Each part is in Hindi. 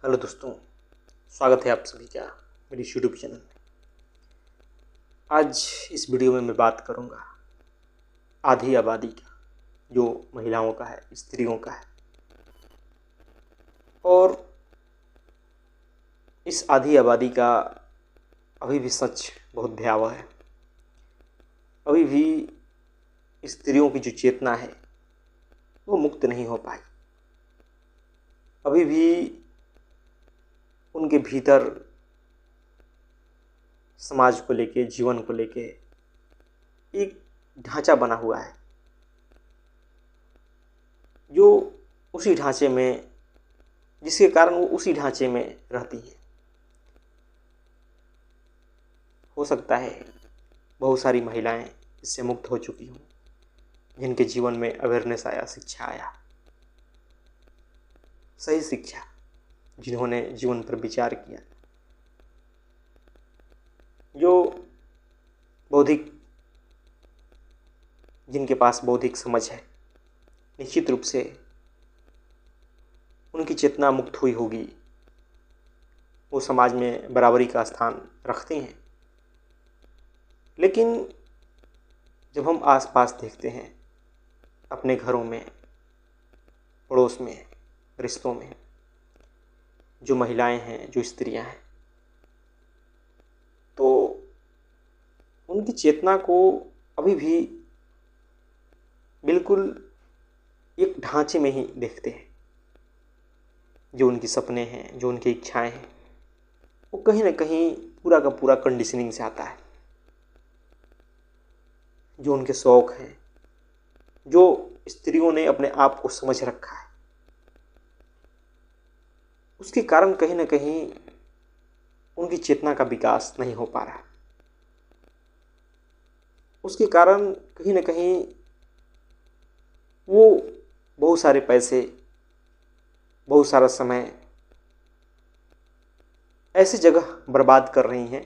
हेलो दोस्तों, स्वागत है आप सभी का मेरी यूट्यूब चैनल में। आज इस वीडियो में मैं बात करूंगा आधी आबादी का, जो महिलाओं का है, स्त्रियों का है। और इस आधी आबादी का अभी भी सच बहुत भयावह है। अभी भी स्त्रियों की जो चेतना है वो मुक्त नहीं हो पाई। अभी भी उनके भीतर समाज को लेके, जीवन को लेके एक ढांचा बना हुआ है, जो उसी ढांचे में, जिसके कारण वो उसी ढांचे में रहती है। हो सकता है बहुत सारी महिलाएं इससे मुक्त हो चुकी हों, जिनके जीवन में अवेयरनेस आया, शिक्षा आया, सही शिक्षा, जिन्होंने जीवन पर विचार किया, जो बौद्धिक, जिनके पास बौद्धिक समझ है। निश्चित रूप से उनकी चेतना मुक्त हुई होगी, वो समाज में बराबरी का स्थान रखती हैं। लेकिन जब हम आसपास देखते हैं, अपने घरों में, पड़ोस में, रिश्तों में, जो महिलाएं हैं, जो स्त्रियां हैं, तो उनकी चेतना को अभी भी बिल्कुल एक ढांचे में ही देखते हैं। जो उनके सपने हैं, जो उनकी इच्छाएं हैं, वो कहीं ना कहीं पूरा का पूरा कंडीशनिंग से आता है। जो उनके शौक हैं, जो स्त्रियों ने अपने आप को समझ रखा है, उसके कारण कहीं ना कहीं उनकी चेतना का विकास नहीं हो पा रहा। उसके कारण कहीं ना कहीं वो बहुत सारे पैसे, बहुत सारा समय ऐसी जगह बर्बाद कर रही हैं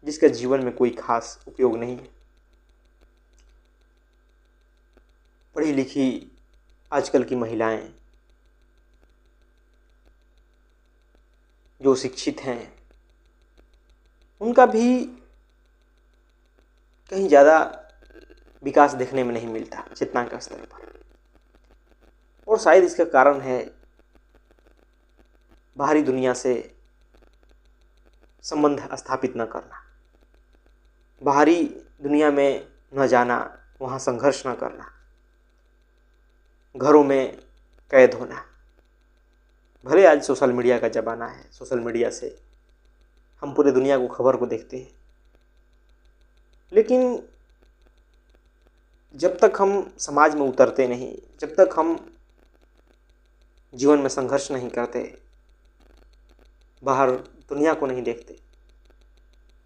जिसका जीवन में कोई खास उपयोग नहीं है। पढ़ी लिखी आजकल की महिलाएं, जो शिक्षित हैं, उनका भी कहीं ज़्यादा विकास देखने में नहीं मिलता चेतना के स्तर पर। और शायद इसका कारण है बाहरी दुनिया से संबंध स्थापित न करना, बाहरी दुनिया में न जाना, वहाँ संघर्ष न करना, घरों में कैद होना। भले आज सोशल मीडिया का ज़माना है, सोशल मीडिया से हम पूरे दुनिया को, खबर को देखते हैं, लेकिन जब तक हम समाज में उतरते नहीं, जब तक हम जीवन में संघर्ष नहीं करते, बाहर दुनिया को नहीं देखते,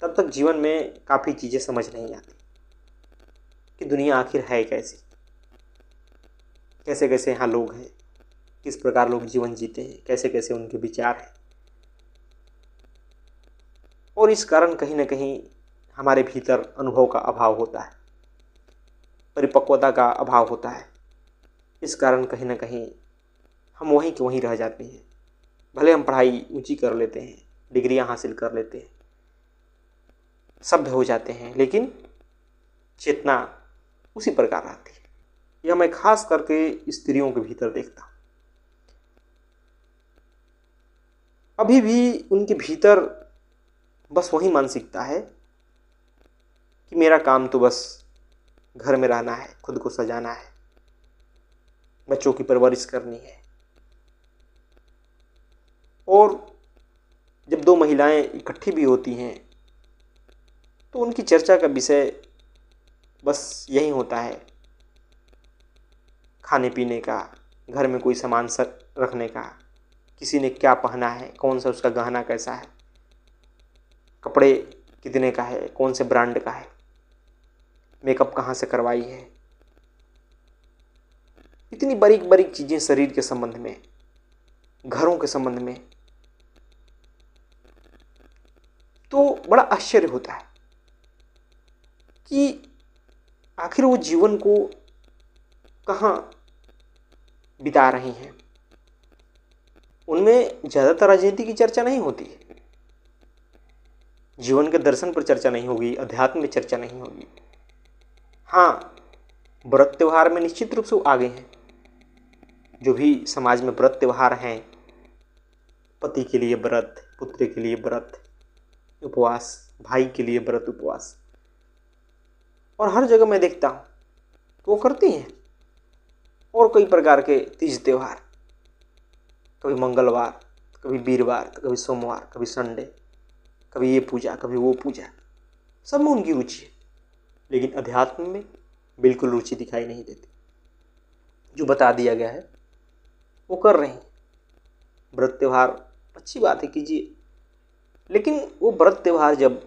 तब तक जीवन में काफ़ी चीज़ें समझ नहीं आती कि दुनिया आखिर है कैसी, कैसे कैसे यहाँ लोग हैं, किस प्रकार लोग जीवन जीते हैं, कैसे कैसे उनके विचार हैं। और इस कारण कहीं ना कहीं हमारे भीतर अनुभव का अभाव होता है, परिपक्वता का अभाव होता है। इस कारण कहीं ना कहीं हम वहीं के वहीं रह जाते हैं। भले हम पढ़ाई ऊंची कर लेते हैं, डिग्रियां हासिल कर लेते हैं, सभ्य हो जाते हैं, लेकिन चेतना उसी प्रकार रहती है। यह मैं खास करके स्त्रियों के भीतर देखता हूँ। अभी भी उनके भीतर बस वही मानसिकता है कि मेरा काम तो बस घर में रहना है, खुद को सजाना है, बच्चों की परवरिश करनी है। और जब दो महिलाएं इकट्ठी भी होती हैं तो उनकी चर्चा का विषय बस यही होता है, खाने पीने का, घर में कोई सामान रखने का, किसी ने क्या पहना है, कौन सा उसका गहना कैसा है, कपड़े कितने का है, कौन से ब्रांड का है, मेकअप कहाँ से करवाई है। इतनी बारीक बारीक चीज़ें शरीर के संबंध में, घरों के संबंध में, तो बड़ा आश्चर्य होता है कि आखिर वो जीवन को कहाँ बिता रही हैं। उनमें ज़्यादातर राजनीति की चर्चा नहीं होती है, जीवन के दर्शन पर चर्चा नहीं होगी, अध्यात्म में चर्चा नहीं होगी। हाँ, व्रत त्यौहार में निश्चित रूप से वो आगे हैं। जो भी समाज में व्रत त्यौहार हैं, पति के लिए व्रत, पुत्र के लिए व्रत उपवास, भाई के लिए व्रत उपवास, और हर जगह मैं देखता हूँ तो वो करती हैं। और कई प्रकार के तीज त्यौहार, कभी मंगलवार, कभी वीरवार, कभी सोमवार, कभी संडे, कभी ये पूजा, कभी वो पूजा, सब में उनकी रुचि है। लेकिन अध्यात्म में बिल्कुल रुचि दिखाई नहीं देती। जो बता दिया गया है वो कर रहे हैं। व्रत त्यौहार अच्छी बात है, कीजिए, लेकिन वो व्रत त्यौहार जब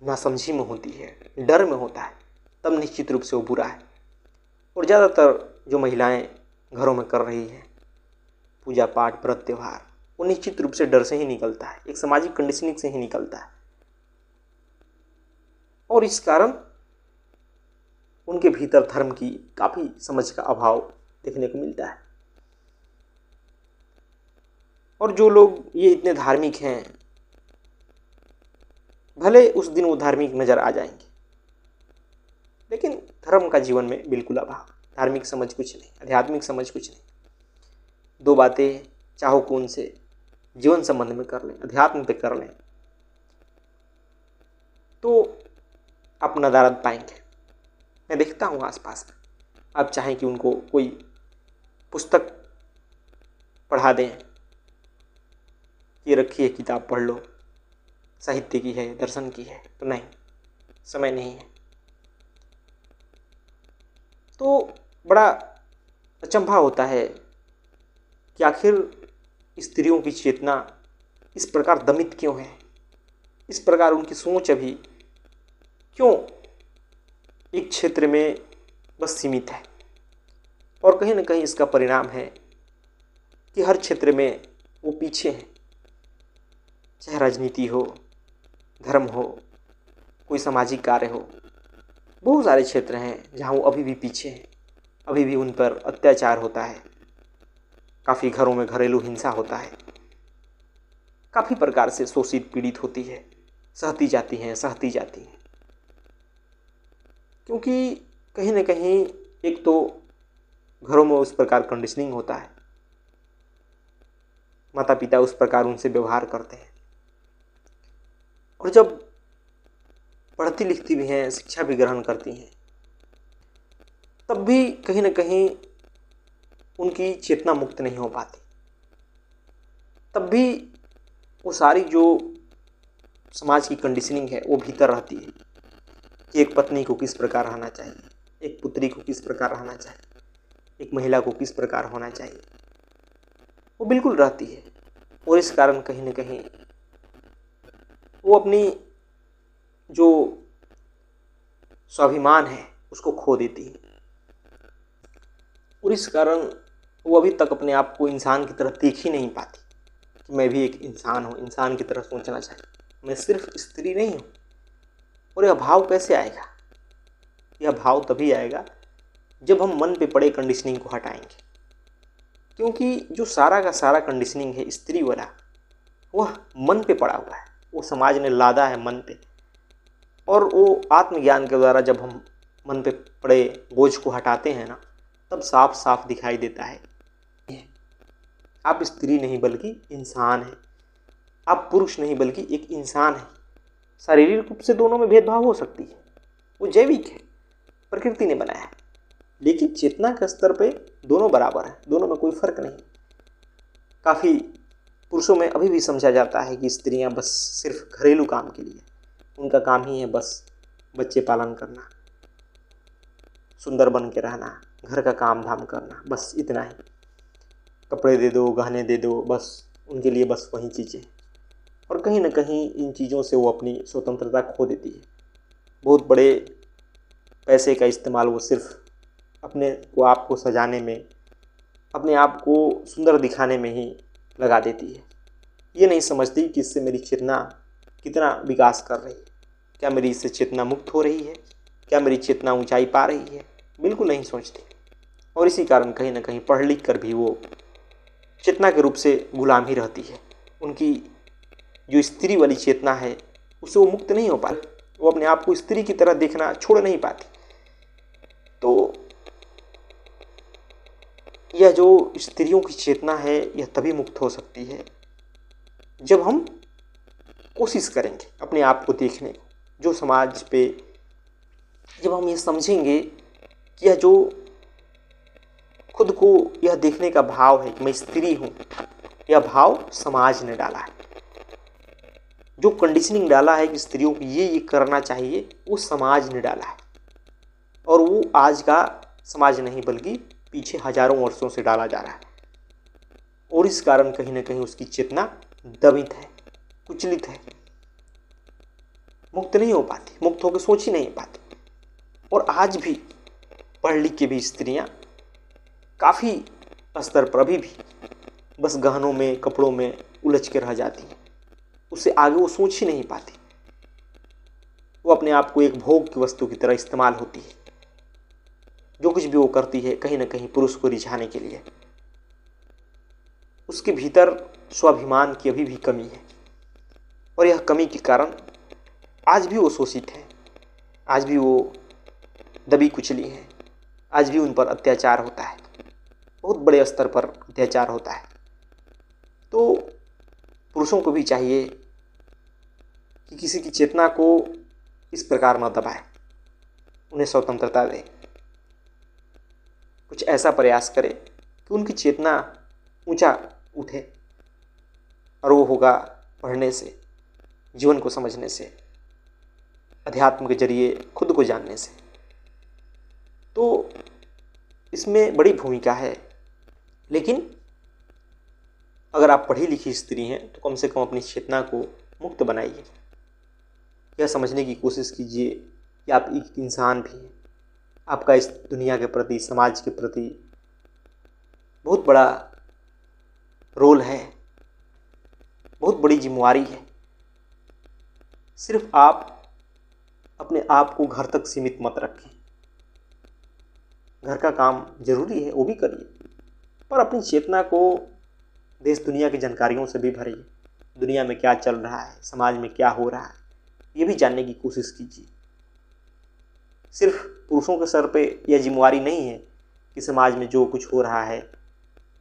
नासमझी में होती है, डर में होता है, तब निश्चित रूप से वो बुरा है। और ज़्यादातर जो महिलाएं घरों में कर रही हैं पूजा पाठ, व्रत त्यौहार, वो निश्चित रूप से डर से ही निकलता है, एक सामाजिक कंडीशनिंग से ही निकलता है। और इस कारण उनके भीतर धर्म की काफ़ी समझ का अभाव देखने को मिलता है। और जो लोग ये इतने धार्मिक हैं, भले उस दिन वो धार्मिक नज़र आ जाएंगे, लेकिन धर्म का जीवन में बिल्कुल अभाव, धार्मिक समझ कुछ नहीं, आध्यात्मिक समझ कुछ नहीं। दो बातें चाहो कौन से जीवन संबंध में कर लें, अध्यात्म पे कर लें, तो आप नदारद पाएंगे। मैं देखता हूँ आसपास में, आप चाहें कि उनको कोई पुस्तक पढ़ा दें, ये रखिए किताब पढ़ लो, साहित्य की है, दर्शन की है, तो नहीं, समय नहीं है। तो बड़ा अचंभा होता है कि आखिर स्त्रियों की चेतना इस प्रकार दमित क्यों है, इस प्रकार उनकी सोच अभी क्यों एक क्षेत्र में बस सीमित है। और कहीं ना कहीं इसका परिणाम है कि हर क्षेत्र में वो पीछे हैं, चाहे राजनीति हो, धर्म हो, कोई सामाजिक कार्य हो, बहुत सारे क्षेत्र हैं जहाँ वो अभी भी पीछे हैं, अभी भी उन पर अत्याचार होता है, काफ़ी घरों में घरेलू हिंसा होता है, काफ़ी प्रकार से शोषित पीड़ित होती है, सहती जाती हैं। क्योंकि कहीं ना कहीं एक तो घरों में उस प्रकार कंडीशनिंग होता है, माता पिता उस प्रकार उनसे व्यवहार करते हैं, और जब पढ़ती लिखती भी हैं, शिक्षा भी ग्रहण करती हैं, तब भी कहीं ना कहीं उनकी चेतना मुक्त नहीं हो पाती। तब भी वो सारी जो समाज की कंडीशनिंग है वो भीतर रहती है कि एक पत्नी को किस प्रकार रहना चाहिए, एक पुत्री को किस प्रकार रहना चाहिए, एक महिला को किस प्रकार होना चाहिए, वो बिल्कुल रहती है। और इस कारण कहीं ना कहीं वो अपनी जो स्वाभिमान है उसको खो देती है। और इस कारण वो अभी तक अपने आप को इंसान की तरह देख ही नहीं पाती कि मैं भी एक इंसान हूँ, इंसान की तरह सोचना चाहिए, मैं सिर्फ स्त्री नहीं हूँ। और यह भाव कैसे आएगा? यह भाव तभी आएगा जब हम मन पे पड़े कंडीशनिंग को हटाएंगे। क्योंकि जो सारा का सारा कंडीशनिंग है स्त्री वाला, वह मन पे पड़ा हुआ है, वो समाज ने लादा है मन पे। और वो आत्मज्ञान के द्वारा जब हम मन पे पड़े बोझ को हटाते हैं ना, तब साफ साफ दिखाई देता है आप स्त्री नहीं बल्कि इंसान हैं, आप पुरुष नहीं बल्कि एक इंसान है। शारीरिक रूप से दोनों में भेदभाव हो सकती है, वो जैविक है, प्रकृति ने बनाया है, लेकिन चेतना के स्तर पे दोनों बराबर हैं, दोनों में कोई फर्क नहीं। काफ़ी पुरुषों में अभी भी समझा जाता है कि स्त्रियां बस सिर्फ घरेलू काम के लिए, उनका काम ही है बस बच्चे पालन करना, सुंदर बन के रहना, घर का काम धाम करना, बस इतना ही। कपड़े दे दो, गहने दे दो, बस उनके लिए बस वही चीज़ें। और कहीं ना कहीं इन चीज़ों से वो अपनी स्वतंत्रता खो देती है। बहुत बड़े पैसे का इस्तेमाल वो सिर्फ अपने को आप को सजाने में, अपने आप को सुंदर दिखाने में ही लगा देती है। ये नहीं समझती कि इससे मेरी चेतना कितना विकास कर रही है, क्या मेरी इससे चेतना मुक्त हो रही है, क्या मेरी चेतना ऊंचाई पा रही है, बिल्कुल नहीं सोचती। और इसी कारण कहीं ना कहीं पढ़ लिख कर भी वो चेतना के रूप से गुलाम ही रहती है। उनकी जो स्त्री वाली चेतना है उससे वो मुक्त नहीं हो पाती, वो अपने आप को स्त्री की तरह देखना छोड़ नहीं पाती। तो यह जो स्त्रियों की चेतना है यह तभी मुक्त हो सकती है जब हम कोशिश करेंगे अपने आप को देखने को, जो समाज पे जब हम ये समझेंगे कि यह जो खुद को यह देखने का भाव है कि मैं स्त्री हूँ, यह भाव समाज ने डाला है। जो कंडीशनिंग डाला है कि स्त्रियों को ये करना चाहिए वो समाज ने डाला है, और वो आज का समाज नहीं बल्कि पीछे हजारों वर्षों से डाला जा रहा है। और इस कारण कहीं ना कहीं उसकी चेतना दबित है, कुचलित है, मुक्त नहीं हो पाती, मुक्त होकर सोच ही नहीं पाती। और आज भी पढ़ लिख के भी स्त्रियां काफ़ी स्तर पर अभी भी बस गहनों में, कपड़ों में उलझ के रह जाती हैं, उससे आगे वो सोच ही नहीं पाती। वो अपने आप को एक भोग की वस्तु की तरह इस्तेमाल होती है। जो कुछ भी वो करती है कहीं ना कहीं पुरुष को रिझाने के लिए। उसके भीतर स्वाभिमान की अभी भी कमी है, और यह कमी के कारण आज भी वो शोषित है, आज भी वो दबी कुचली है, आज भी उन पर अत्याचार होता है, बहुत बड़े स्तर पर अत्याचार होता है। तो पुरुषों को भी चाहिए कि किसी की चेतना को इस प्रकार न दबाए, उन्हें स्वतंत्रता दे। कुछ ऐसा प्रयास करे कि उनकी चेतना ऊंचा उठे, और वो होगा पढ़ने से, जीवन को समझने से, अध्यात्म के जरिए खुद को जानने से। तो इसमें बड़ी भूमिका है। लेकिन अगर आप पढ़ी लिखी स्त्री हैं तो कम से कम अपनी चेतना को मुक्त बनाइए। यह समझने की कोशिश कीजिए कि आप एक इंसान भी हैं, आपका इस दुनिया के प्रति, समाज के प्रति बहुत बड़ा रोल है, बहुत बड़ी जिम्मेवारी है। सिर्फ आप अपने आप को घर तक सीमित मत रखें। घर का काम जरूरी है, वो भी करिए, पर अपनी चेतना को देश दुनिया की जानकारियों से भी भरिए। दुनिया में क्या चल रहा है, समाज में क्या हो रहा है, ये भी जानने की कोशिश कीजिए। सिर्फ पुरुषों के सर पे यह जिम्मेवारी नहीं है कि समाज में जो कुछ हो रहा है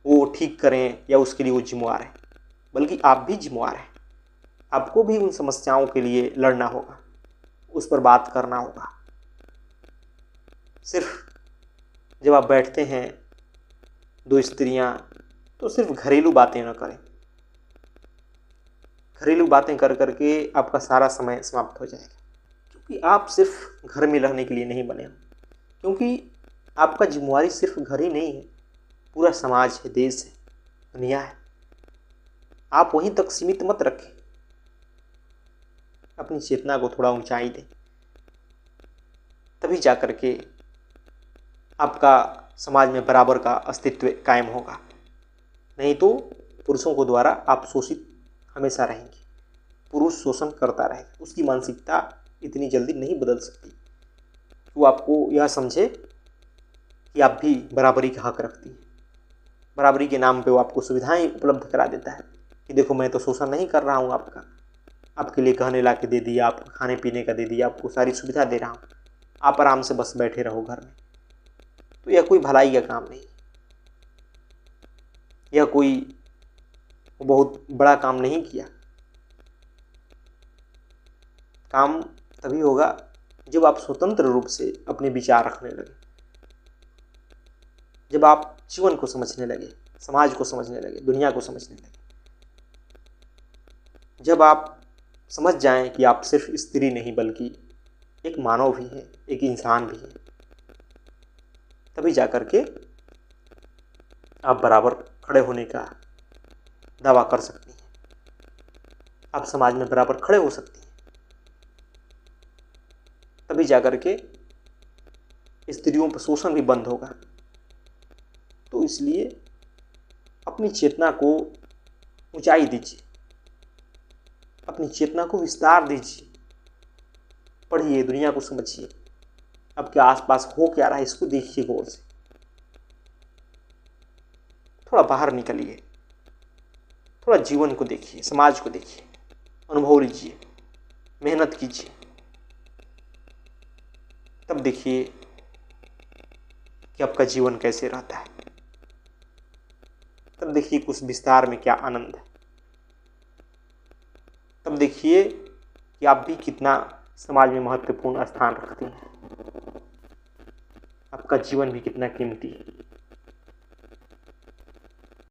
वो ठीक करें या उसके लिए वो जिम्मेवार है, बल्कि आप भी जिम्मेवार हैं। आपको भी उन समस्याओं के लिए लड़ना होगा, उस पर बात करना होगा। सिर्फ जब आप बैठते हैं दो स्त्रियां, तो सिर्फ घरेलू बातें न करें। घरेलू बातें कर करके आपका सारा समय समाप्त हो जाएगा, क्योंकि आप सिर्फ घर में रहने के लिए नहीं बने हो। क्योंकि आपका जिम्मेवारी सिर्फ घर ही नहीं है, पूरा समाज है, देश है, दुनिया है। आप वहीं तक सीमित मत रखें, अपनी चेतना को थोड़ा ऊंचाई दें, तभी जाकर के आपका समाज में बराबर का अस्तित्व कायम होगा। नहीं तो पुरुषों को द्वारा आप शोषित हमेशा रहेंगे, पुरुष शोषण करता रहेगा। उसकी मानसिकता इतनी जल्दी नहीं बदल सकती। वो आपको यह समझे कि आप भी बराबरी का हक रखती है। बराबरी के नाम पे वो आपको सुविधाएं उपलब्ध करा देता है कि देखो मैं तो शोषण नहीं कर रहा हूँ आपका, आपके लिए गहने ला के दे दिया, आपको खाने पीने का दे दिया, आपको सारी सुविधा दे रहा हूँ, आप आराम से बस बैठे रहो घर में। तो यह कोई भलाई का काम नहीं, यह कोई बहुत बड़ा काम नहीं किया। काम तभी होगा जब आप स्वतंत्र रूप से अपने विचार रखने लगे, जब आप जीवन को समझने लगे, समाज को समझने लगे, दुनिया को समझने लगे, जब आप समझ जाएं कि आप सिर्फ स्त्री नहीं बल्कि एक मानव भी हैं, एक इंसान भी हैं, तभी जाकर के आप बराबर खड़े होने का दावा कर सकती हैं। आप समाज में बराबर खड़े हो सकती हैं, तभी जाकर के स्त्रियों पर शोषण भी बंद होगा। तो इसलिए अपनी चेतना को ऊंचाई दीजिए, अपनी चेतना को विस्तार दीजिए, पढ़िए, दुनिया को समझिए, आपके आसपास हो क्या रहा है इसको देखिए गौर से, थोड़ा बाहर निकलिए, थोड़ा जीवन को देखिए, समाज को देखिए, अनुभव लीजिए, मेहनत कीजिए। तब देखिए कि आपका जीवन कैसे रहता है। तब देखिए कि उस विस्तार में क्या आनंद है। तब देखिए कि आप भी कितना समाज में महत्वपूर्ण स्थान रखते हैं। आपका जीवन भी कितना कीमती है।